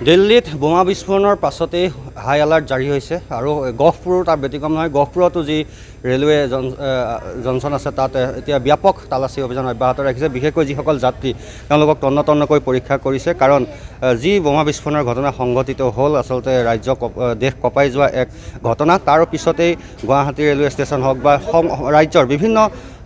দিল্লীত বোমা বিস্ফোৰণৰ পাছতেই হাই এলাৰ্ট জাৰি হৈছে আৰু গহপুৰ তাৰ ব্যতিক্ৰম নহয়। গহপুৰতো যি ৰেলৱে জংচন আছে তাত এতিয়া ব্যাপক তালাচী অভিযান অব্যাহত ৰাখিছে। বিশেষকৈ যিসকল যাত্ৰী তেওঁলোকক তন্নতন্নকৈ পৰীক্ষা কৰিছে, কাৰণ যি বোমা বিস্ফোৰণৰ ঘটনা সংঘটিত হ'ল আচলতে দেশ কঁপাই যোৱা এক ঘটনা। তাৰ পিছতেই গুৱাহাটী ৰেলৱে ষ্টেচন হওক বা ৰাজ্যৰ বিভিন্ন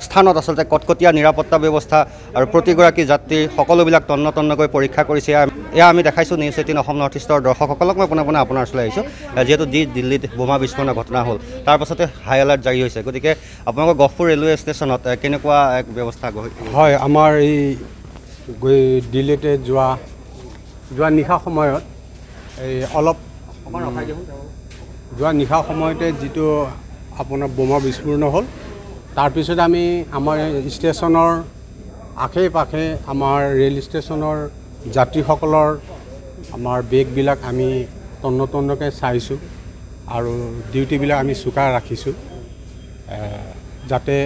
স্থানত আচলতে কটকটীয়া নিৰাপত্তা ব্যৱস্থা আৰু প্ৰতিগৰাকী যাত্ৰী সকলোবিলাক তন্নতন্নকৈ পৰীক্ষা কৰিছে। এয়া আমি দেখাইছোঁ নিউজ 18 অসম নৰ্থ ইষ্টৰ দৰ্শকসকলক। মই পোনে পোনে আপোনাৰ ওচৰলৈ আহিছোঁ, যিহেতু দিল্লীত বোমা বিস্ফোৰণৰ ঘটনা হ'ল তাৰ পাছতে হাই এলাৰ্ট জাৰি হৈছে। গতিকে আপোনালোকৰ গহপুৰ ৰেলৱে ষ্টেচনত কেনেকুৱা এক ব্যৱস্থা হয়? আমাৰ এই দিল্লীতে যোৱা নিশা সময়ত যোৱা নিশা সময়তে যিটো আপোনাৰ বোমা বিস্ফোৰণ হ'ল, তাৰপিছত আমি আমাৰ ষ্টেচনৰ আশে পাশে আমাৰ ৰেল ষ্টেচনৰ যাত্ৰীসকলৰ আমাৰ বেগবিলাক আমি তন্নতন্নকৈ চাইছোঁ আৰু ডিউটিবিলাক আমি চোকা ৰাখিছোঁ, যাতে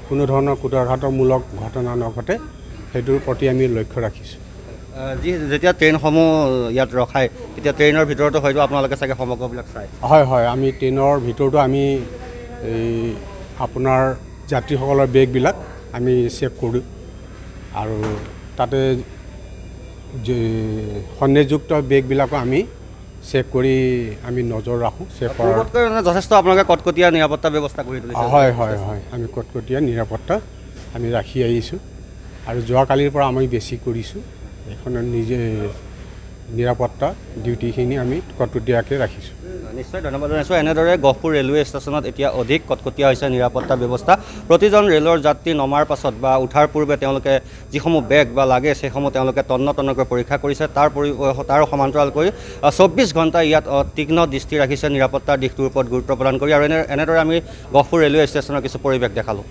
কোনো ধৰণৰ কুটাঘাতমূলক ঘটনা নঘটে, সেইটোৰ প্ৰতি আমি লক্ষ্য ৰাখিছোঁ। যেতিয়া ট্ৰেইনসমূহ ইয়াত ৰখায় তেতিয়া ট্ৰেইনৰ ভিতৰতো হয়তো আপোনালোকে চাগে সমগ্ৰবিলাক চায়? হয়, আমি ট্ৰেইনৰ ভিতৰতো আমি এই আপোনাৰ যাত্ৰীসকলৰ বেগবিলাক আমি চেক কৰোঁ আৰু তাতে সন্দেহযুক্ত বেগবিলাকো আমি চেক কৰি আমি নজৰ ৰাখোঁ। চেক কৰাৰ যথেষ্ট আপোনালোকে কটকটীয়া নিৰাপত্তা ব্যৱস্থা কৰি তুলিছে? হয়, আমি কটকটীয়া নিৰাপত্তা আমি ৰাখি আহিছোঁ আৰু যোৱাকালিৰ পৰা আমি বেছি কৰিছোঁ। এখন নিজে নিৰাপত্তা ডিউটিখিনি আমি কটকটীয়াকৈ ৰাখিছোঁ। নিশ্চয় ধন্যবাদ জনাইছোঁ। এনেদৰে গহপুৰ ৰেলৱে ষ্টেচনত এতিয়া অধিক কটকটীয়া হৈছে নিৰাপত্তা ব্যৱস্থা। প্ৰতিজন ৰেলৰ যাত্ৰী নমাৰ পাছত বা উঠাৰ পূৰ্বে তেওঁলোকে যিসমূহ বেগ বা লাগেজ সেইসমূহ তেওঁলোকে তন্নতন্নকৈ পৰীক্ষা কৰিছে। তাৰ সমান্তৰালকৈ 24 ঘণ্টা ইয়াত তীক্ষ্ণ দৃষ্টি ৰাখিছে নিৰাপত্তাৰ দিশটোৰ ওপৰত গুৰুত্ব প্ৰদান কৰি। আৰু এনেদৰে আমি গহপুৰ ৰেলৱে ষ্টেচনৰ কিছু পৰিৱেশ দেখালোঁ।